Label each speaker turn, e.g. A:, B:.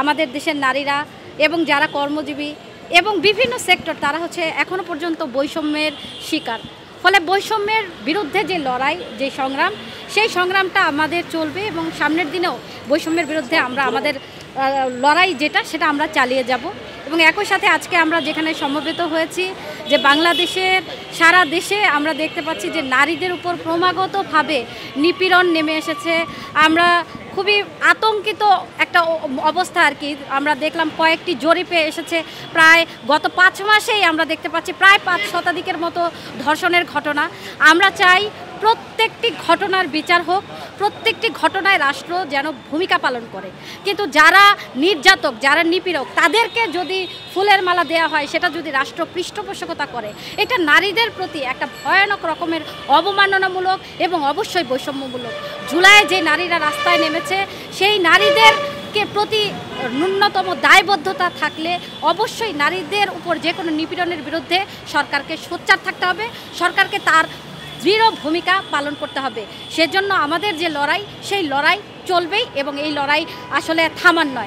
A: আমাদের দেশের নারীরা এবং যারা কর্মজীবী এবং বিভিন্ন সেক্টর তারা হচ্ছে এখনও পর্যন্ত বৈষম্যের শিকার। ফলে বৈষম্যের বিরুদ্ধে যে লড়াই, যে সংগ্রাম, সেই সংগ্রামটা আমাদের চলবে এবং সামনের দিনেও বৈষম্যের বিরুদ্ধে আমরা আমাদের লড়াই যেটা সেটা আমরা চালিয়ে যাব। এবং একই সাথে আজকে আমরা যেখানে সমবেত হয়েছি যে বাংলাদেশের সারা দেশে আমরা দেখতে পাচ্ছি যে নারীদের উপর ক্রমাগতভাবে নিপীড়ন নেমে এসেছে। আমরা খুবই আতঙ্কিত একটা অবস্থা আর কি। আমরা দেখলাম কয়েকটি জরিপে এসেছে, প্রায় গত 5 মাসেই আমরা দেখতে পাচ্ছি প্রায় 5 শতাধিকের মতো ধর্ষণের ঘটনা। আমরা চাই প্রত্যেকটি ঘটনার বিচার হোক, প্রত্যেকটি ঘটনায় রাষ্ট্র যেন ভূমিকা পালন করে। কিন্তু যারা নির্যাতক, যারা নিপীড়ক, তাদেরকে যদি ফুলের মালা দেওয়া হয়, সেটা যদি রাষ্ট্র পৃষ্ঠপোষকতা করে, এটা নারীদের প্রতি একটা ভয়ানক রকমের অবমাননামূলক এবং অবশ্যই বৈষম্যমূলক। জুলাইয়ে যে নারীরা রাস্তায় নেমেছে, সেই নারীদেরকে প্রতি ন্যূনতম দায়বদ্ধতা থাকলে অবশ্যই নারীদের উপর যে কোনো নিপীড়নের বিরুদ্ধে সরকারকে সোচ্চার থাকতে হবে, সরকারকে তার দৃঢ় ভূমিকা পালন করতে হবে। সেজন্য আমাদের যে লড়াই, সেই লড়াই চলবেই এবং এই লড়াই আসলে থামার নয়।